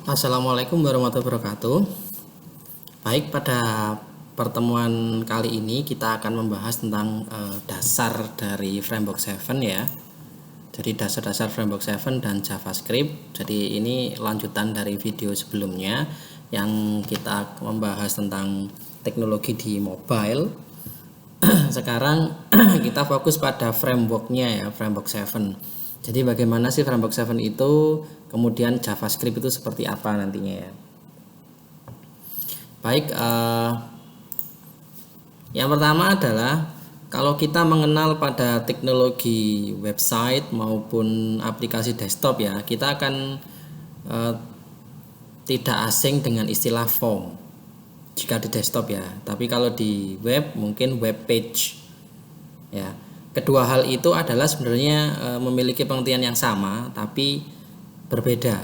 Assalamualaikum warahmatullahi wabarakatuh. Baik, pada pertemuan kali ini kita akan membahas tentang dasar dari Framework 7 ya. Jadi dasar-dasar Framework 7 dan JavaScript. Jadi ini lanjutan dari video sebelumnya yang kita membahas tentang teknologi di mobile. Sekarang kita fokus pada frameworknya ya, Framework 7. Jadi bagaimana sih Framework 7 itu, kemudian JavaScript itu seperti apa nantinya ya. Baik, yang pertama adalah kalau kita mengenal pada teknologi website maupun aplikasi desktop ya, kita akan tidak asing dengan istilah form jika di desktop ya. Tapi kalau di web mungkin web page ya. Kedua hal itu adalah sebenarnya memiliki pengertian yang sama tapi berbeda.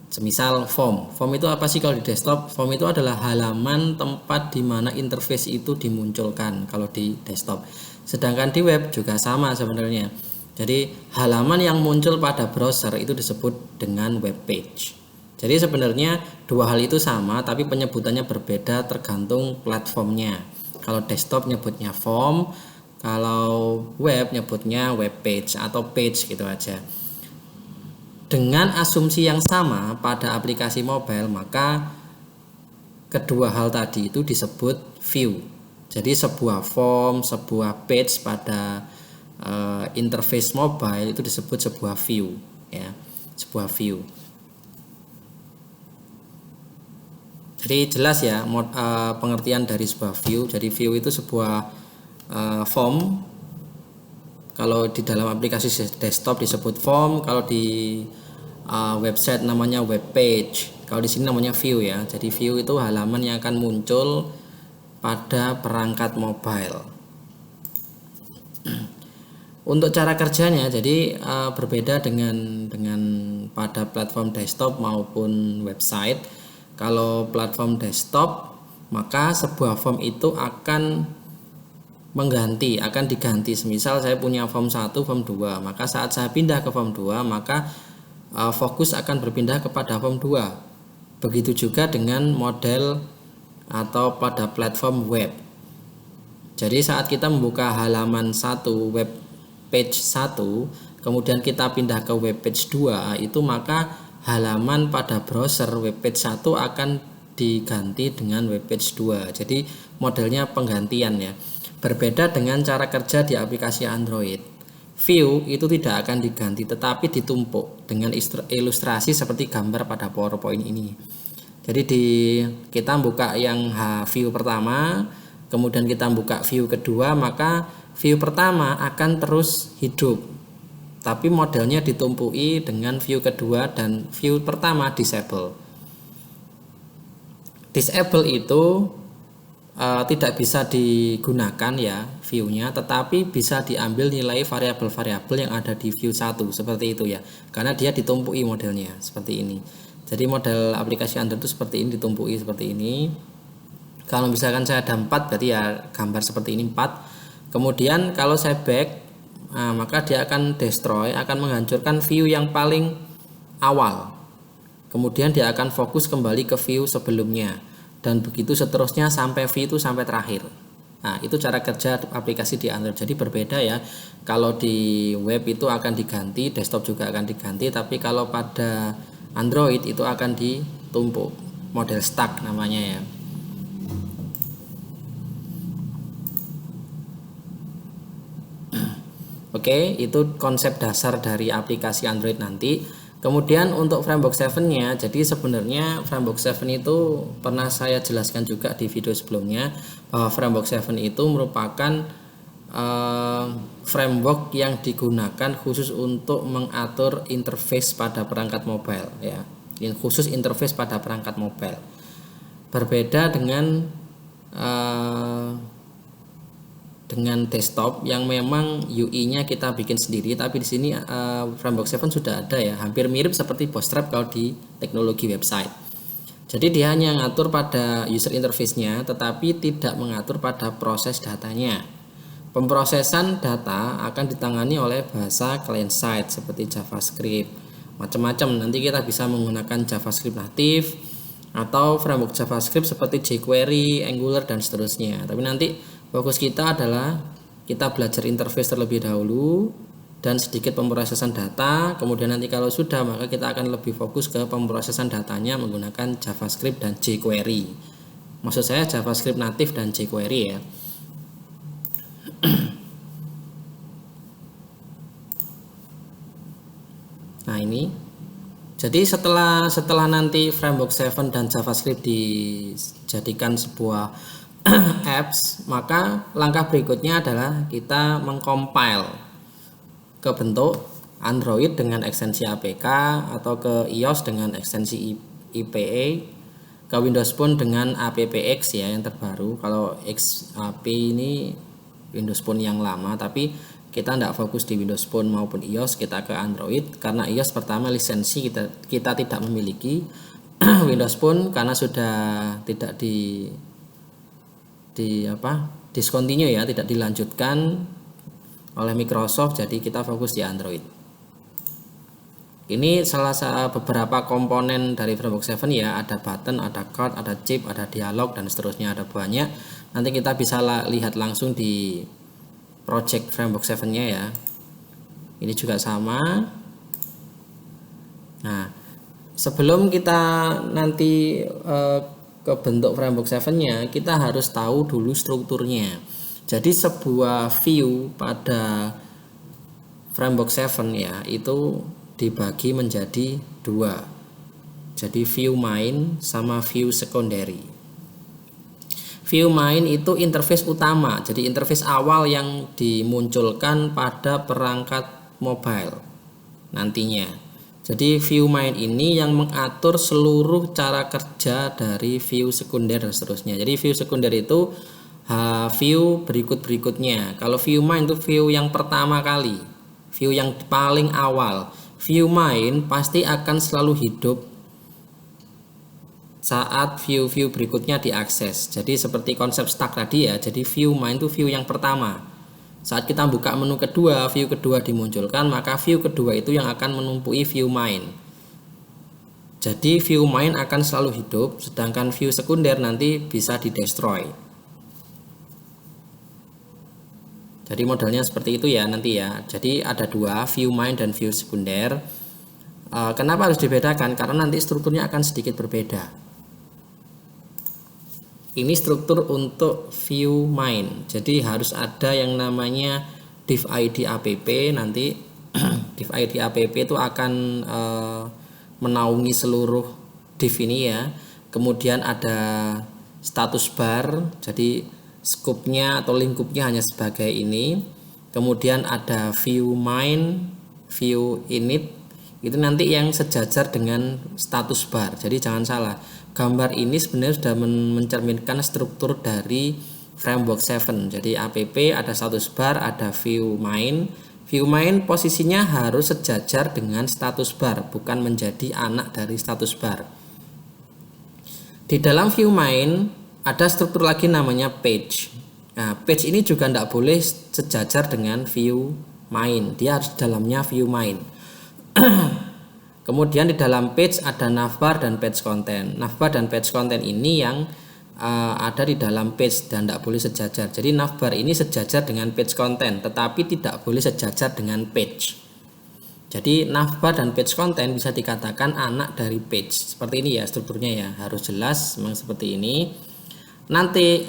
Semisal form itu apa sih kalau di desktop? Form itu adalah halaman tempat di mana interface itu dimunculkan kalau di desktop. Sedangkan di web juga sama sebenarnya. Jadi halaman yang muncul pada browser itu disebut dengan web page. Jadi sebenarnya dua hal itu sama tapi penyebutannya berbeda tergantung platformnya. Kalau desktop nyebutnya form, kalau web nyebutnya web page atau page gitu aja. Dengan asumsi yang sama pada aplikasi mobile, maka kedua hal tadi itu disebut view. Jadi sebuah form, sebuah page pada interface mobile itu disebut sebuah view ya, sebuah view. Jadi jelas ya pengertian dari sebuah view. Jadi view itu sebuah form. Kalau di dalam aplikasi desktop disebut form, kalau di website namanya web page, kalau di sini namanya view ya. Jadi view itu halaman yang akan muncul pada perangkat mobile. Untuk cara kerjanya jadi berbeda dengan pada platform desktop maupun website. Kalau platform desktop, maka sebuah form itu akan diganti. Semisal saya punya form 1, form 2, maka saat saya pindah ke form 2, maka fokus akan berpindah kepada form 2. Begitu juga dengan model atau pada platform web. Jadi saat kita membuka halaman 1, web page 1, kemudian kita pindah ke web page 2, itu maka halaman pada browser web page 1 akan diganti dengan web page 2. Jadi modelnya penggantian ya. Berbeda dengan cara kerja di aplikasi Android. View itu tidak akan diganti tetapi ditumpuk dengan ilustrasi seperti gambar pada PowerPoint ini. Jadi kita buka yang view pertama, kemudian kita buka view kedua, maka view pertama akan terus hidup. Tapi modelnya ditumpuki dengan view kedua dan view pertama disable. Disable itu tidak bisa digunakan ya view-nya, tetapi bisa diambil nilai variabel-variabel yang ada di view 1 seperti itu ya, karena dia ditumpuki modelnya seperti ini. Jadi model aplikasi Android itu seperti ini, ditumpuki seperti ini. Kalau misalkan saya ada 4 berarti ya gambar seperti ini 4. Kemudian kalau saya back, maka dia akan destroy, akan menghancurkan view yang paling awal. Kemudian dia akan fokus kembali ke view sebelumnya. Dan begitu seterusnya sampai view itu sampai terakhir. Nah, itu cara kerja aplikasi di Android. Jadi berbeda ya. Kalau di web itu akan diganti, desktop juga akan diganti, tapi kalau pada Android itu akan ditumpuk. Model stack namanya ya. Oke, itu konsep dasar dari aplikasi Android nanti. Kemudian untuk Framework 7-nya, jadi sebenarnya Framework 7 itu pernah saya jelaskan juga di video sebelumnya, bahwa Framework 7 itu merupakan framework yang digunakan khusus untuk mengatur interface pada perangkat mobile ya. Khusus interface pada perangkat mobile. Berbeda dengan desktop yang memang UI-nya kita bikin sendiri, tapi di sini Framework 7 sudah ada ya, hampir mirip seperti Bootstrap kalau di teknologi website. Jadi dia hanya mengatur pada user interface-nya, tetapi tidak mengatur pada proses datanya. Pemrosesan data akan ditangani oleh bahasa client side seperti JavaScript, macam-macam. Nanti kita bisa menggunakan JavaScript native atau framework JavaScript seperti jQuery, Angular dan seterusnya. Tapi nanti fokus kita adalah kita belajar interface terlebih dahulu dan sedikit pemrosesan data. Kemudian nanti kalau sudah, maka kita akan lebih fokus ke pemrosesan datanya menggunakan JavaScript dan jQuery. Maksud saya JavaScript native dan jQuery ya. Nah ini, jadi setelah nanti Framework 7 dan JavaScript dijadikan sebuah apps, maka langkah berikutnya adalah kita mengcompile ke bentuk Android dengan ekstensi APK atau ke iOS dengan ekstensi IPA, ke Windows Phone dengan AppX ya yang terbaru. Kalau XAP ini Windows Phone yang lama, tapi kita tidak fokus di Windows Phone maupun iOS, kita ke Android karena iOS pertama lisensi kita tidak memiliki. Windows Phone karena sudah tidak discontinue ya, tidak dilanjutkan oleh Microsoft, jadi kita fokus di Android. Ini salah satu beberapa komponen dari Framework 7 ya, ada button, ada card, ada chip, ada dialog dan seterusnya, ada banyak. Nanti kita bisa lihat langsung di project Framework 7-nya ya. Ini juga sama. Nah, sebelum kita nanti ke bentuk Framework 7-nya, kita harus tahu dulu strukturnya. Jadi sebuah view pada Framework 7 ya, itu dibagi menjadi dua. Jadi view main sama view secondary. View main itu interface utama, jadi interface awal yang dimunculkan pada perangkat mobile nantinya. Jadi view main ini yang mengatur seluruh cara kerja dari view sekunder dan seterusnya. Jadi view sekunder itu view berikutnya. Kalau view main itu view yang pertama kali, view yang paling awal. View main pasti akan selalu hidup saat view-view berikutnya diakses. Jadi seperti konsep stack tadi ya, jadi view main itu view yang pertama. Saat kita buka menu kedua, view kedua dimunculkan, maka view kedua itu yang akan menumpui view main. Jadi view main akan selalu hidup, sedangkan view sekunder nanti bisa di-destroy. Jadi modelnya seperti itu ya nanti ya. Jadi ada dua, view main dan view sekunder. Kenapa harus dibedakan? Karena nanti strukturnya akan sedikit berbeda. Ini struktur untuk view main. Jadi harus ada yang namanya div id app nanti. Div id app itu akan menaungi seluruh div ini ya. Kemudian ada status bar. Jadi scope-nya atau lingkupnya hanya sebagai ini. Kemudian ada view main, view init. Itu nanti yang sejajar dengan status bar. Jadi jangan salah. Gambar ini sebenarnya sudah mencerminkan struktur dari Framework 7. Jadi app ada status bar, ada view main. View main posisinya harus sejajar dengan status bar, bukan menjadi anak dari status bar. Di dalam view main ada struktur lagi namanya page. Nah, page ini juga tidak boleh sejajar dengan view main. Dia harus di dalamnya view main. Kemudian di dalam page ada navbar dan page content. Navbar dan page content ini yang ada di dalam page dan tidak boleh sejajar. Jadi navbar ini sejajar dengan page content, tetapi tidak boleh sejajar dengan page. Jadi navbar dan page content bisa dikatakan anak dari page. Seperti ini ya strukturnya ya, harus jelas memang seperti ini. Nanti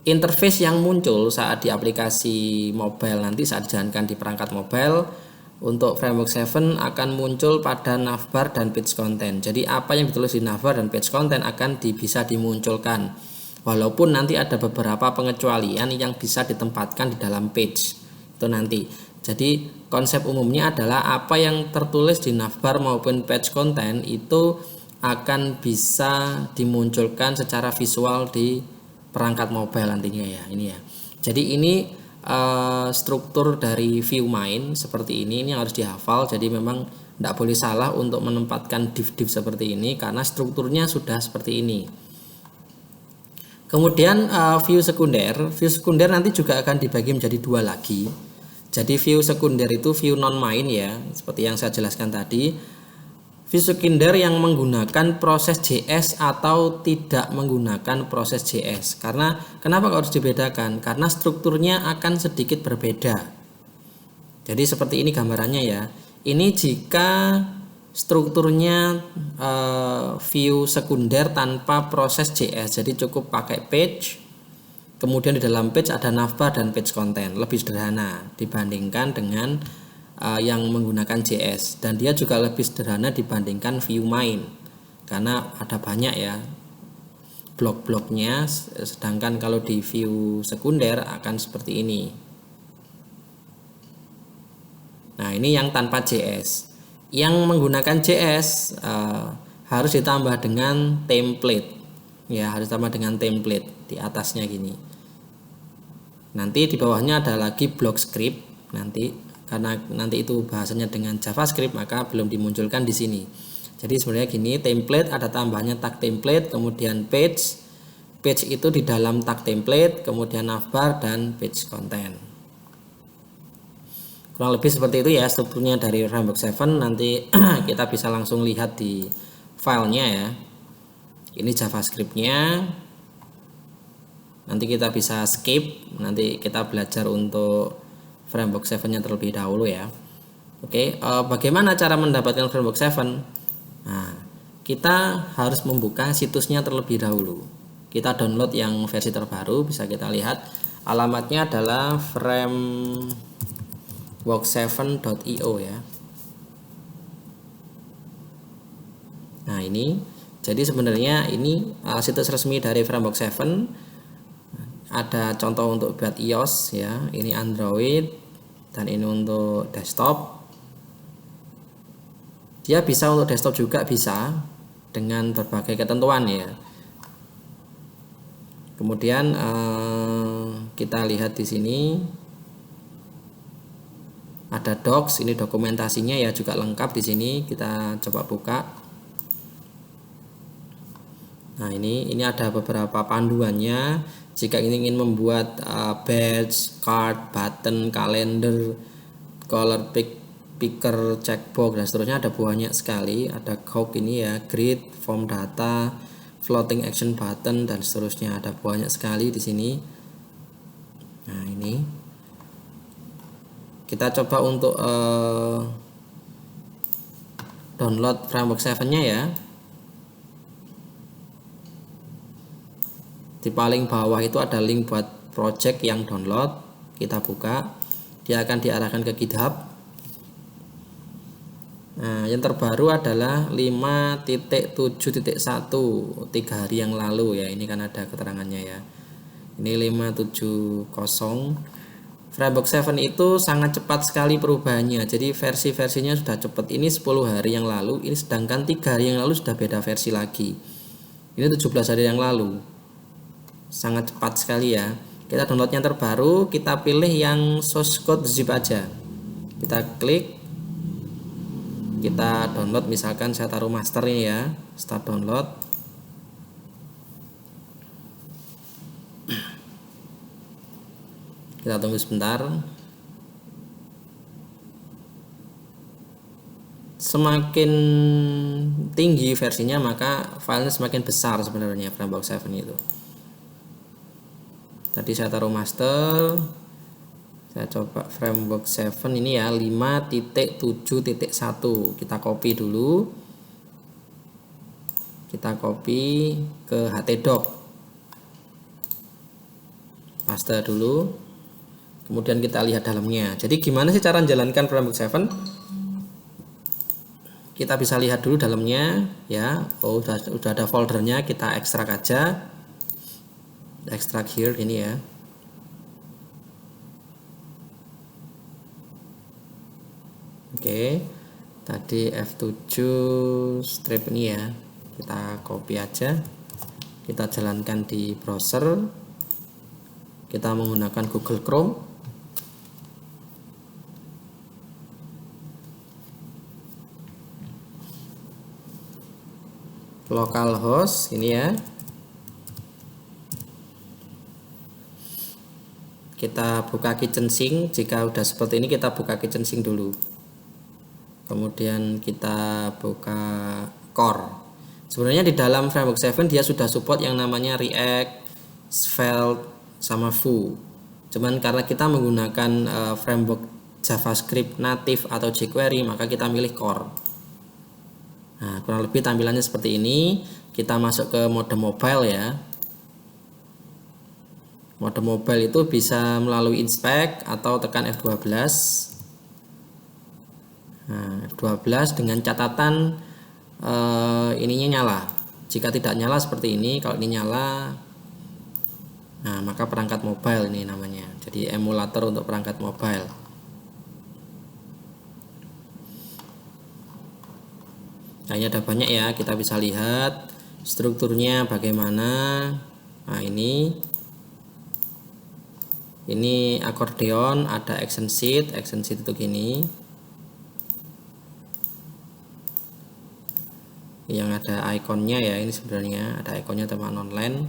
interface yang muncul saat di aplikasi mobile nanti saat dijalankan di perangkat mobile untuk Framework 7 akan muncul pada navbar dan page content. Jadi apa yang ditulis di navbar dan page content akan bisa dimunculkan. Walaupun nanti ada beberapa pengecualian yang bisa ditempatkan di dalam page. Itu nanti. Jadi konsep umumnya adalah apa yang tertulis di navbar maupun page content itu akan bisa dimunculkan secara visual di perangkat mobile nantinya ya. Ini ya. Jadi ini struktur dari view main seperti ini yang harus dihafal. Jadi memang tidak boleh salah untuk menempatkan div-div seperti ini karena strukturnya sudah seperti ini. Kemudian view sekunder nanti juga akan dibagi menjadi dua lagi. Jadi view sekunder itu view non main ya, seperti yang saya jelaskan tadi. View sekunder yang menggunakan proses JS atau tidak menggunakan proses JS. Karena kenapa harus dibedakan? Karena strukturnya akan sedikit berbeda. Jadi seperti ini gambarannya ya. Ini jika strukturnya view sekunder tanpa proses JS. Jadi cukup pakai page. Kemudian di dalam page ada navbar dan page content, lebih sederhana dibandingkan dengan yang menggunakan JS, dan dia juga lebih sederhana dibandingkan view main karena ada banyak ya blok-bloknya, sedangkan kalau di view sekunder akan seperti ini. Nah, ini yang tanpa JS. Yang menggunakan JS harus ditambah dengan template. Ya, harus ditambah dengan template di atasnya gini. Nanti di bawahnya ada lagi block script nanti, karena nanti itu bahasanya dengan JavaScript maka belum dimunculkan di sini. Jadi sebenarnya gini, template ada tambahnya tag template, kemudian page itu di dalam tag template, kemudian navbar dan page content. Kurang lebih seperti itu ya strukturnya dari Framework 7. Nanti kita bisa langsung lihat di filenya ya. Ini JavaScript-nya. Nanti kita bisa skip, nanti kita belajar untuk Framework 7-nya terlebih dahulu ya. Oke, bagaimana cara mendapatkan Framework 7? Nah, kita harus membuka situsnya terlebih dahulu. Kita download yang versi terbaru, bisa kita lihat. Alamatnya adalah framework7.io ya. Nah, ini. Jadi sebenarnya ini situs resmi dari Framework 7. Ada contoh untuk buat iOS ya, ini Android, dan ini untuk desktop. Dia bisa untuk desktop juga bisa dengan berbagai ketentuan ya. Kemudian kita lihat di sini ada docs, ini dokumentasinya ya juga lengkap di sini. Kita coba buka. Nah, ini ada beberapa panduannya. Jika ingin membuat badge, card, button, kalender, color picker, checkbox dan seterusnya ada banyak sekali. Ada hook ini ya, grid, form data, floating action button dan seterusnya, ada banyak sekali di sini. Nah, ini kita coba untuk download Framework 7-nya ya. Di paling bawah itu ada link buat project yang download. Kita buka, dia akan diarahkan ke GitHub. Nah, yang terbaru adalah 5.7.1 3 hari yang lalu ya. Ini kan ada keterangannya ya. Ini 570. Framework 7 itu sangat cepat sekali perubahannya. Jadi versi-versinya sudah cepat. Ini 10 hari yang lalu, ini sedangkan 3 hari yang lalu sudah beda versi lagi. Ini 17 hari yang lalu. Sangat cepat sekali ya. Kita download yang terbaru, kita pilih yang source code zip aja. Kita klik, kita download, misalkan saya taruh master ini ya, start download. Kita tunggu sebentar. Semakin tinggi versinya maka filenya semakin besar sebenarnya Framework 7 itu. Tadi saya taruh master, saya coba Framework 7 ini ya, 5.7.1. Kita copy dulu, kita copy ke htdoc, paste dulu, kemudian kita lihat dalamnya. Jadi gimana sih cara menjalankan Framework 7? Kita bisa lihat dulu dalamnya ya. Oh, udah ada foldernya, kita ekstrak aja. Extract here ini ya. Oke, tadi F7 strip ini ya, kita copy aja, kita jalankan di browser. Kita menggunakan Google Chrome. Localhost ini ya. kita buka kitchen sink. Jika udah seperti ini kita buka kitchen sink dulu, kemudian kita buka core. Sebenarnya di dalam Framework 7 dia sudah support yang namanya React, Svelte, sama Vue. Cuman karena kita menggunakan framework JavaScript native atau jQuery, maka kita milih core. Nah, kurang lebih tampilannya seperti ini. Kita masuk ke mode mobile ya. Mode mobile itu bisa melalui inspect atau tekan F12. Nah, F12 dengan catatan ininya nyala. Jika tidak nyala seperti ini, kalau ini nyala, nah maka perangkat mobile ini namanya. Jadi emulator untuk perangkat mobile. Nah, ini ada banyak ya, kita bisa lihat strukturnya bagaimana. Nah, ini akordeon, ada action sheet itu gini. Yang ada ikonnya ya, ini sebenarnya ada ikonnya teman online.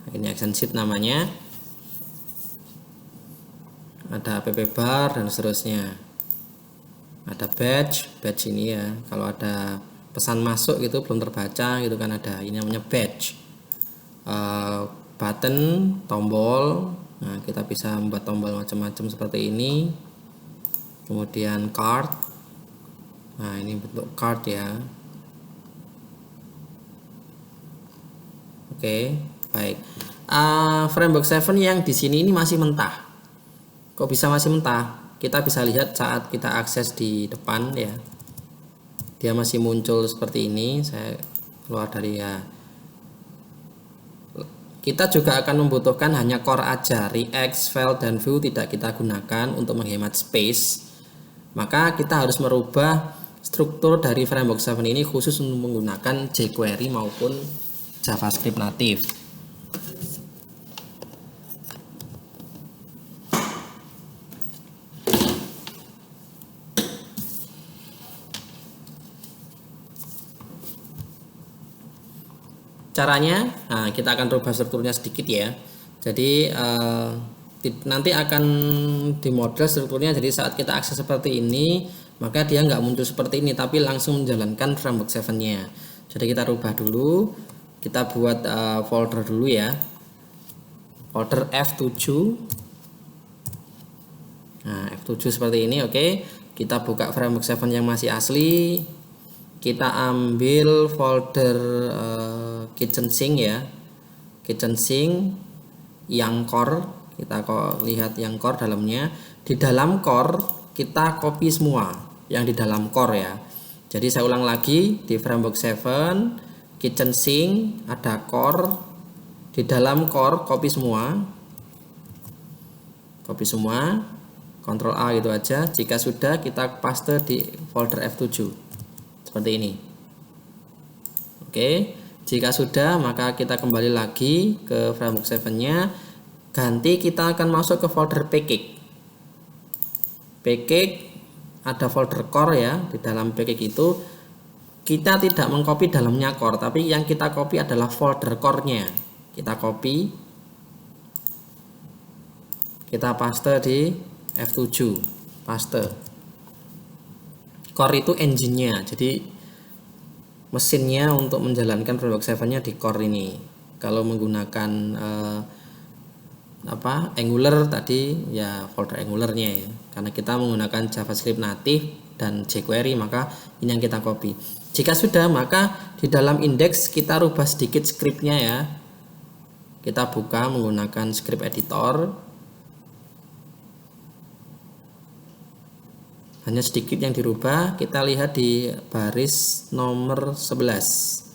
Ini action sheet namanya. Ada app bar dan seterusnya. Ada badge ini ya. Kalau ada pesan masuk gitu belum terbaca gitu kan, ada ini namanya badge. Button, tombol. Nah, kita bisa membuat tombol macam-macam seperti ini. Kemudian card. Nah, ini bentuk card ya. Oke, baik. Framework 7 yang di sini ini masih mentah. Kok bisa masih mentah? Kita bisa lihat saat kita akses di depan ya. Dia masih muncul seperti ini. Saya keluar dari ya. Kita juga akan membutuhkan hanya core aja, React, Svelte, dan Vue tidak kita gunakan untuk menghemat space. Maka kita harus merubah struktur dari Framework 7 ini khusus untuk menggunakan jQuery maupun JavaScript native. Caranya, nah kita akan rubah strukturnya sedikit ya. Jadi nanti akan dimodel strukturnya. Jadi saat kita akses seperti ini, maka dia nggak muncul seperti ini, tapi langsung menjalankan Framework 7-nya. Jadi kita rubah dulu. Kita buat folder dulu ya. Folder F7. Nah, F7 seperti ini, oke. Kita buka Framework 7 yang masih asli. Kita ambil folder kitchen sink ya, kitchen sink yang core. Kita kok lihat yang core dalamnya. Di dalam core kita copy semua yang di dalam core ya. Jadi saya ulang lagi, di Framework 7 kitchen sink ada core. Di dalam core copy semua, Ctrl A gitu aja. Jika sudah, kita paste di folder F7 seperti ini. Oke, jika sudah, maka kita kembali lagi ke Framework 7-nya. Ganti, kita akan masuk ke folder package. Ada folder core ya. Di dalam package itu kita tidak mengcopy dalamnya core, tapi yang kita copy adalah folder core-nya. Kita copy, kita paste di F7, paste. Core itu engine-nya, jadi mesinnya untuk menjalankan Framework 7-nya di core ini. Kalau menggunakan Angular tadi ya folder Angular-nya ya. Karena kita menggunakan JavaScript native dan jQuery, maka ini yang kita copy. Jika sudah, maka di dalam indeks kita rubah sedikit script-nya ya. Kita buka menggunakan script editor. Hanya sedikit yang dirubah. Kita lihat di baris nomor 11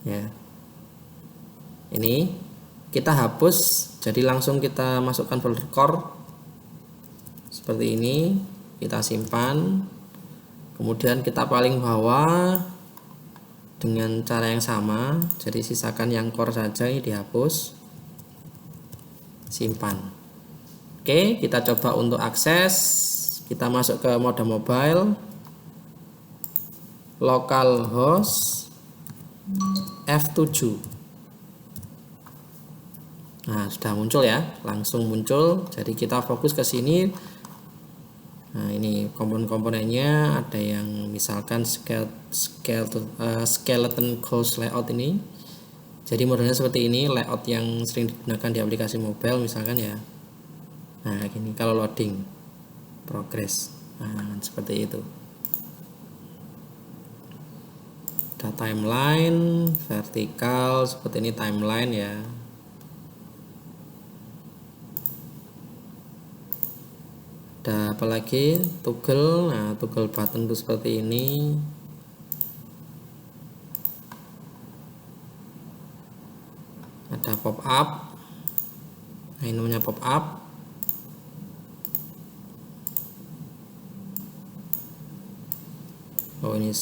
ya. Ini kita hapus, jadi langsung kita masukkan folder core seperti ini. Kita simpan, kemudian kita paling bawah dengan cara yang sama. Jadi sisakan yang core saja, ini dihapus, simpan. Oke, kita coba untuk akses. Kita masuk ke mode mobile, localhost F7. Nah, sudah muncul ya, langsung muncul. Jadi kita fokus ke sini. Nah, ini komponen-komponennya ada yang misalkan skeleton course layout ini. Jadi modelnya seperti ini, layout yang sering digunakan di aplikasi mobile misalkan ya. Nah, gini kalau loading progress. Nah, seperti itu. Ada timeline vertikal seperti ini, timeline ya. Ada apa lagi, toggle. Nah, toggle button itu seperti ini. Ada pop up. Nah, ini namanya pop up. Oh, ini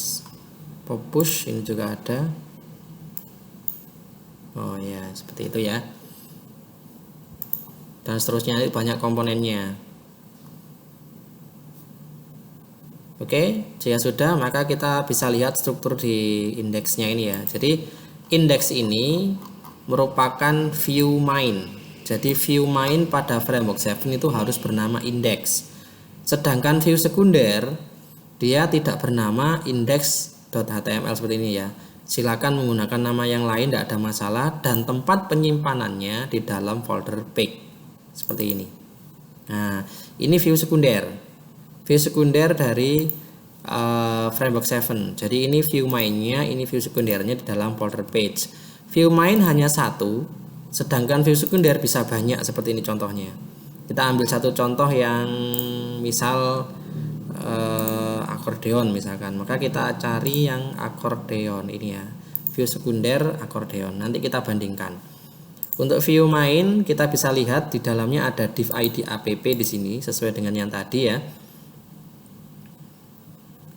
pop push, ini juga ada. Oh ya, seperti itu ya. Dan seterusnya, banyak komponennya. Oke, jika sudah, maka kita bisa lihat struktur di indeksnya ini ya. Jadi indeks ini merupakan view main. Jadi view main pada framework 7 itu harus bernama index. Sedangkan view sekunder dia tidak bernama index.html seperti ini ya. Silakan menggunakan nama yang lain, tidak ada masalah, dan tempat penyimpanannya di dalam folder page seperti ini. Nah, ini view sekunder. View sekunder dari framework 7. Jadi ini view mainnya, ini view sekundernya di dalam folder page. View main hanya satu, sedangkan view sekunder bisa banyak seperti ini contohnya. Kita ambil satu contoh yang misal akordeon misalkan, maka kita cari yang akordeon ini ya, view sekunder akordeon. Nanti kita bandingkan. Untuk view main kita bisa lihat di dalamnya ada div id app di sini sesuai dengan yang tadi ya.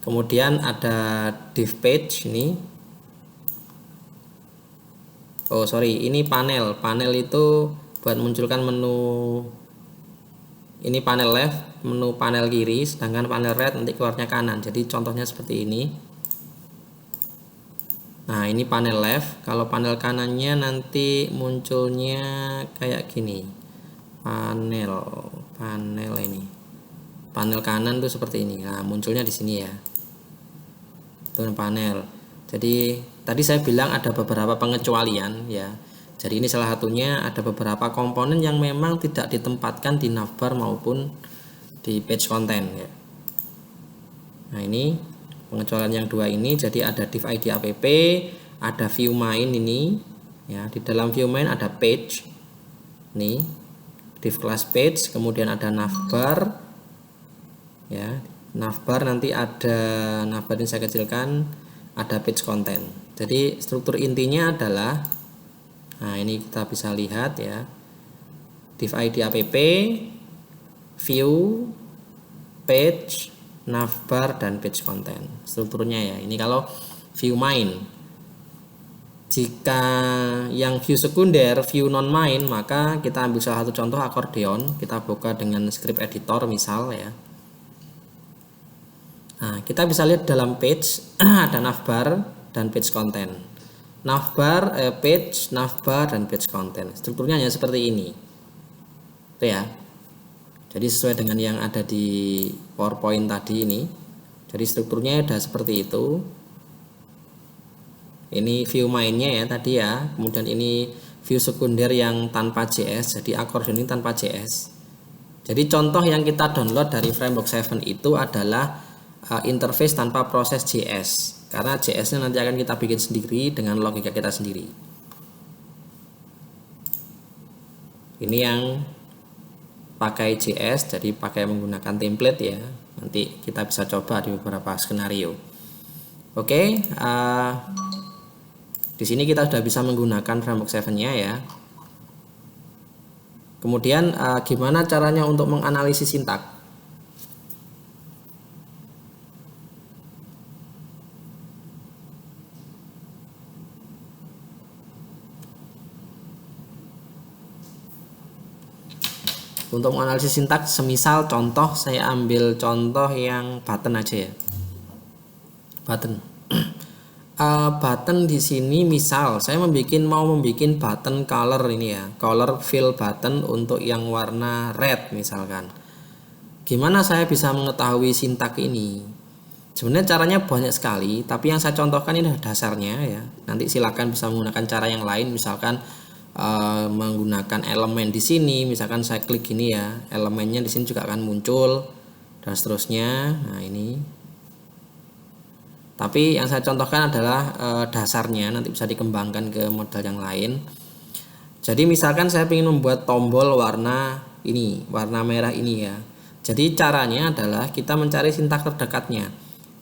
Kemudian ada div page ini. Oh sorry, ini panel. Panel itu buat munculkan menu. Ini panel left, menu panel kiri, sedangkan panel right nanti keluarnya kanan. Jadi contohnya seperti ini. Nah ini panel left. Kalau panel kanannya nanti munculnya kayak gini. Panel ini. Panel kanan tuh seperti ini. Nah munculnya di sini ya. Panel. Jadi tadi saya bilang ada beberapa pengecualian ya. Jadi ini salah satunya, ada beberapa komponen yang memang tidak ditempatkan di navbar maupun di page content ya. Nah ini pengecualian yang dua ini. Jadi ada div id app, ada view main ini ya. Di dalam view main ada page nih, div class page, kemudian ada navbar ya. Navbar nanti ada navbar yang saya kecilkan, ada page content. Jadi struktur intinya adalah, nah ini kita bisa lihat ya, div id app, view, page, navbar, dan page content. Strukturnya ya. Ini kalau view main. Jika yang view sekunder, view non main, maka kita ambil salah satu contoh akordeon. Kita buka dengan script editor misal ya. Nah, kita bisa lihat dalam page ada navbar dan page content. Navbar, page, navbar, dan page content. Strukturnya hanya seperti ini. Itu ya. Jadi sesuai dengan yang ada di PowerPoint tadi ini. Jadi strukturnya ada seperti itu. Ini view mainnya ya tadi ya. Kemudian ini view sekunder yang tanpa JS. Jadi akordeon ini tanpa JS. Jadi contoh yang kita download dari framework 7 itu adalah interface tanpa proses JS, karena JS-nya nanti akan kita bikin sendiri dengan logika kita sendiri. Ini yang pakai JS, jadi pakai menggunakan template ya. Nanti kita bisa coba di beberapa skenario. Oke, di sini kita sudah bisa menggunakan framework 7-nya ya. Kemudian gimana caranya untuk menganalisis sintak? Untuk menganalisis sintaks, semisal contoh saya ambil contoh yang button aja ya. Button. Button di sini misal saya mau membuat button color ini ya, color fill button untuk yang warna red misalkan. Gimana saya bisa mengetahui sintak ini? Sebenarnya caranya banyak sekali, tapi yang saya contohkan ini dasarnya ya. Nanti silakan bisa menggunakan cara yang lain, misalkan menggunakan elemen di sini, misalkan saya klik gini ya, elemennya di sini juga akan muncul dan seterusnya. Nah ini. Tapi yang saya contohkan adalah dasarnya, nanti bisa dikembangkan ke model yang lain. Jadi misalkan saya ingin membuat tombol warna ini, warna merah ini ya. Jadi caranya adalah kita mencari sintak terdekatnya.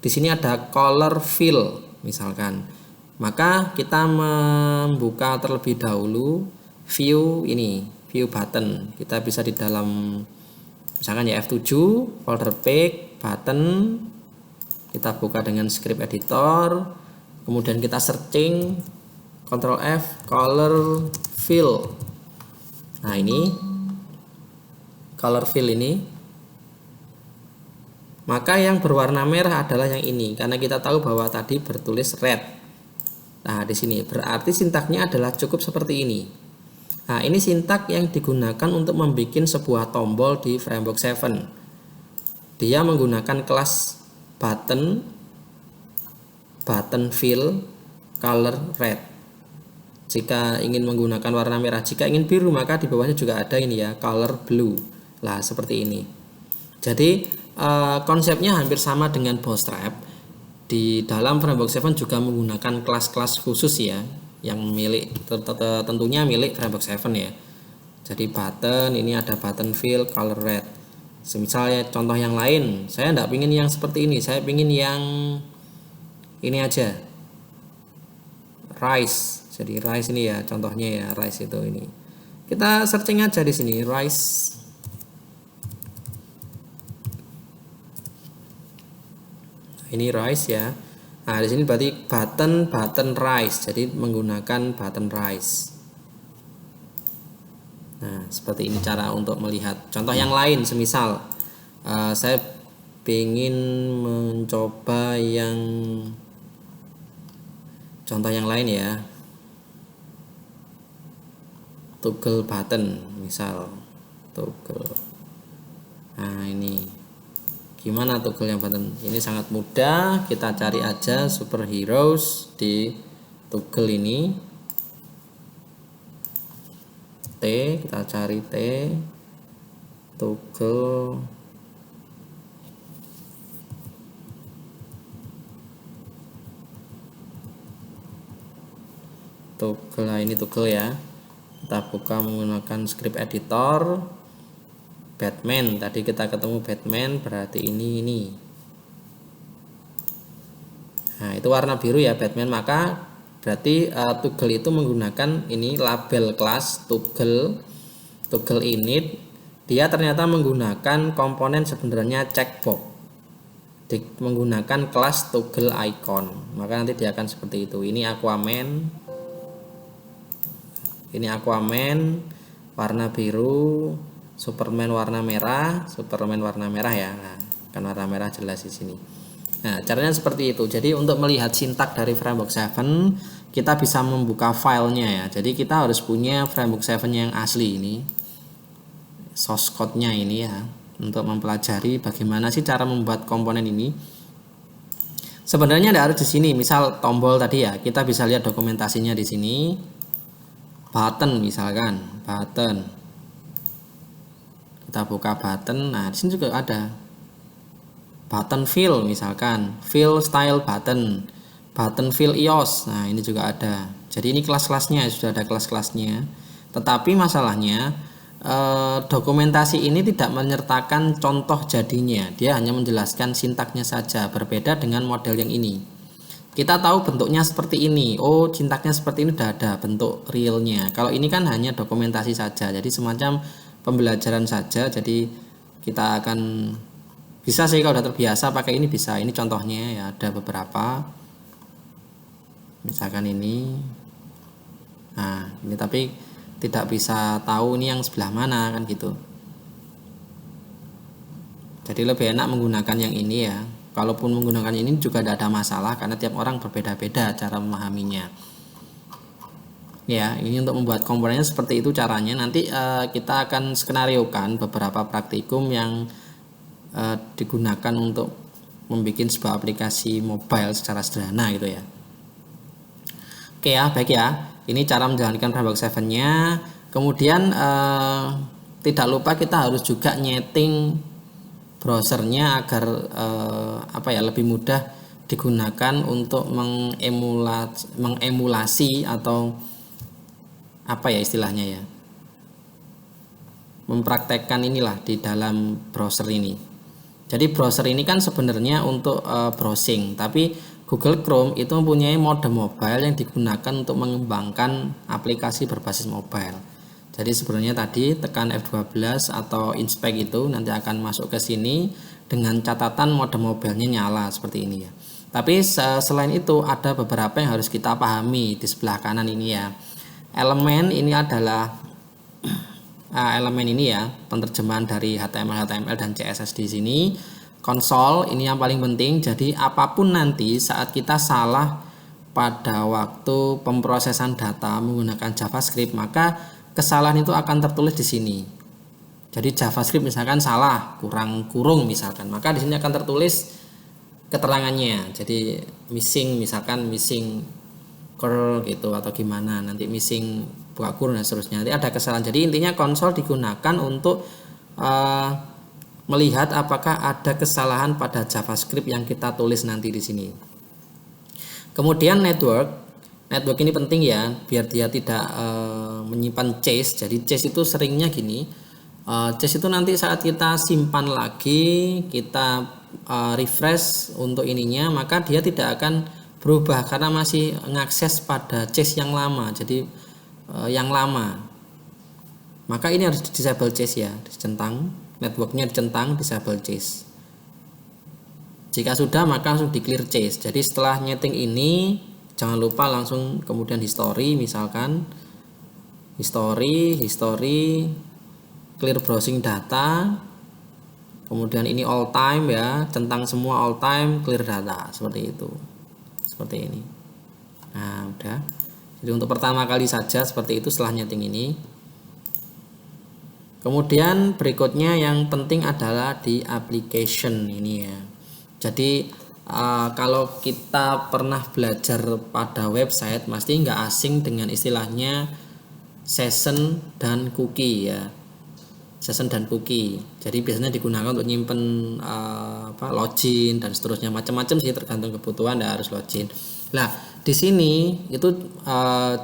Di sini ada color fill misalkan. Maka kita membuka terlebih dahulu view ini, view button. Kita bisa di dalam misalkan ya F7, folder pick, button. Kita buka dengan script editor, kemudian kita searching, Ctrl F, color fill. Nah ini color fill ini, maka yang berwarna merah adalah yang ini, karena kita tahu bahwa tadi bertulis red. Nah di sini berarti sintaknya adalah cukup seperti ini. Nah ini sintak yang digunakan untuk membuat sebuah tombol di Framework 7. Dia menggunakan kelas button fill color red. Jika ingin menggunakan warna merah, jika ingin biru maka di bawahnya juga ada ini ya, color blue. Lah seperti ini. Jadi konsepnya hampir sama dengan Bootstrap. Di dalam Framework 7 juga menggunakan kelas-kelas khusus ya, yang tentunya milik Framework 7 ya. Jadi button ini ada button fill color red. Misalnya contoh yang lain, saya tidak ingin yang seperti ini, saya ingin yang ini aja, rice. Jadi rice ini ya contohnya ya, rice itu ini. Kita searching aja di sini rice. Ini rice ya. Nah di sini berarti button rice. Jadi menggunakan button rice. Nah seperti ini cara untuk melihat contoh yang lain. Semisal saya ingin mencoba yang contoh yang lain ya, toggle button misal, toggle. Nah ini gimana toggle yang button? Ini sangat mudah, kita cari aja superheroes di toggle ini. T, kita cari T, toggle nah ini toggle ya. Kita buka menggunakan script editor. Batman, tadi kita ketemu Batman, berarti ini. Nah itu warna biru ya Batman, maka berarti toggle itu menggunakan ini label kelas toggle init. Dia ternyata menggunakan komponen sebenarnya checkbox, menggunakan kelas toggle icon, maka nanti dia akan seperti itu. Ini Aquaman warna biru, Superman warna merah ya. Nah, kan warna merah jelas di sini. Nah, caranya seperti itu. Jadi untuk melihat sintak dari Framework 7, kita bisa membuka filenya ya. Jadi kita harus punya Framework 7 yang asli ini, source code-nya ini ya, untuk mempelajari bagaimana sih cara membuat komponen ini. Sebenarnya tidak harus di sini. Misal tombol tadi ya, kita bisa lihat dokumentasinya di sini. Button misalkan, button. Kita buka button. Nah, di sini juga ada button fill misalkan, fill style button fill iOS. Nah ini juga ada. Jadi ini kelas-kelasnya, sudah ada kelas-kelasnya. Tetapi masalahnya dokumentasi ini tidak menyertakan contoh jadinya. Dia hanya menjelaskan sintaknya saja. Berbeda dengan model yang ini. Kita tahu bentuknya seperti ini. Oh sintaknya seperti ini, sudah ada bentuk realnya. Kalau ini kan hanya dokumentasi saja. Jadi semacam pembelajaran saja. Jadi kita akan bisa sih kalau sudah terbiasa pakai ini bisa. Ini contohnya ya, ada beberapa. Misalkan ini. Nah, ini tapi tidak bisa tahu ini yang sebelah mana kan gitu. Jadi lebih enak menggunakan yang ini ya, kalaupun menggunakan ini juga tidak ada masalah karena tiap orang berbeda-beda cara memahaminya. Ya, ini untuk membuat komponennya seperti itu caranya. Nanti kita akan skenariokan beberapa praktikum yang digunakan untuk membuat sebuah aplikasi mobile secara sederhana gitu ya. Oke ya, baik ya. Ini cara menjalankan framework 7-nya. Kemudian tidak lupa kita harus juga nyeting browsernya agar lebih mudah digunakan untuk mengemulasi atau istilahnya ya, mempraktekkan inilah di dalam browser ini. Jadi browser ini kan sebenarnya untuk browsing, tapi Google Chrome itu mempunyai mode mobile yang digunakan untuk mengembangkan aplikasi berbasis mobile. Jadi sebenarnya tadi tekan F12 atau inspect itu nanti akan masuk ke sini dengan catatan mode mobilenya nyala seperti ini ya. Tapi selain itu ada beberapa yang harus kita pahami di sebelah kanan ini ya. Elemen ini adalah elemen ini ya, penerjemahan dari HTML dan CSS di sini. Konsol ini yang paling penting. Jadi apapun nanti saat kita salah pada waktu pemrosesan data menggunakan JavaScript, maka kesalahan itu akan tertulis di sini. Jadi JavaScript misalkan salah, kurung misalkan, maka di sini akan tertulis keterangannya. Jadi missing curl gitu atau gimana, nanti missing buka kurung dan seterusnya, nanti ada kesalahan. Jadi intinya konsol digunakan untuk melihat apakah ada kesalahan pada JavaScript yang kita tulis nanti di sini. Kemudian network ini penting ya, biar dia tidak menyimpan chase. Jadi chase itu seringnya gini, chase itu nanti saat kita simpan lagi, kita refresh untuk ininya, maka dia tidak akan berubah karena masih mengakses pada chase yang lama. Jadi yang lama, maka ini harus di disable chase ya, dicentang networknya, dicentang disable chase. Jika sudah maka langsung di clear chase. Jadi setelah nyeting ini jangan lupa langsung kemudian history, misalkan history clear browsing data, kemudian ini all time ya, centang semua all time, clear data, seperti itu, seperti ini. Nah udah, jadi untuk pertama kali saja seperti itu setelah nyeting ini. Kemudian berikutnya yang penting adalah di application ini ya. Jadi kalau kita pernah belajar pada website, pasti nggak asing dengan istilahnya session dan cookie ya. Session dan cookie. Jadi biasanya digunakan untuk nyimpen login dan seterusnya, macam-macam sih, tergantung kebutuhan, nggak harus login. Nah di sini itu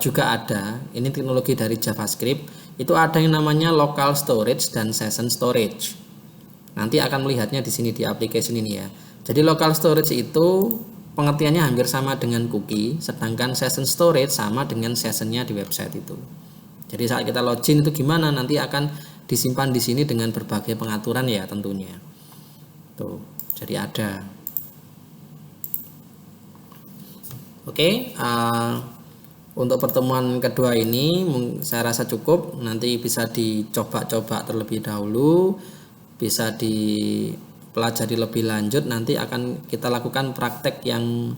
juga ada, ini teknologi dari JavaScript. Itu ada yang namanya local storage dan session storage. Nanti akan melihatnya di sini di application ini ya. Jadi local storage itu pengertiannya hampir sama dengan cookie, sedangkan session storage sama dengan sessionnya di website itu. Jadi saat kita login itu gimana, nanti akan disimpan di sini dengan berbagai pengaturan ya tentunya. Tuh, jadi ada. Oke, untuk pertemuan kedua ini saya rasa cukup. Nanti bisa dicoba-coba terlebih dahulu, bisa dipelajari lebih lanjut. Nanti akan kita lakukan praktek yang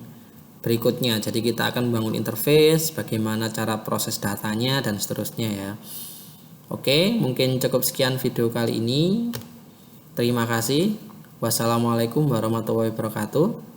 berikutnya. Jadi kita akan membangun interface, bagaimana cara proses datanya dan seterusnya ya. Oke, mungkin cukup sekian video kali ini. Terima kasih. Wassalamualaikum warahmatullahi wabarakatuh.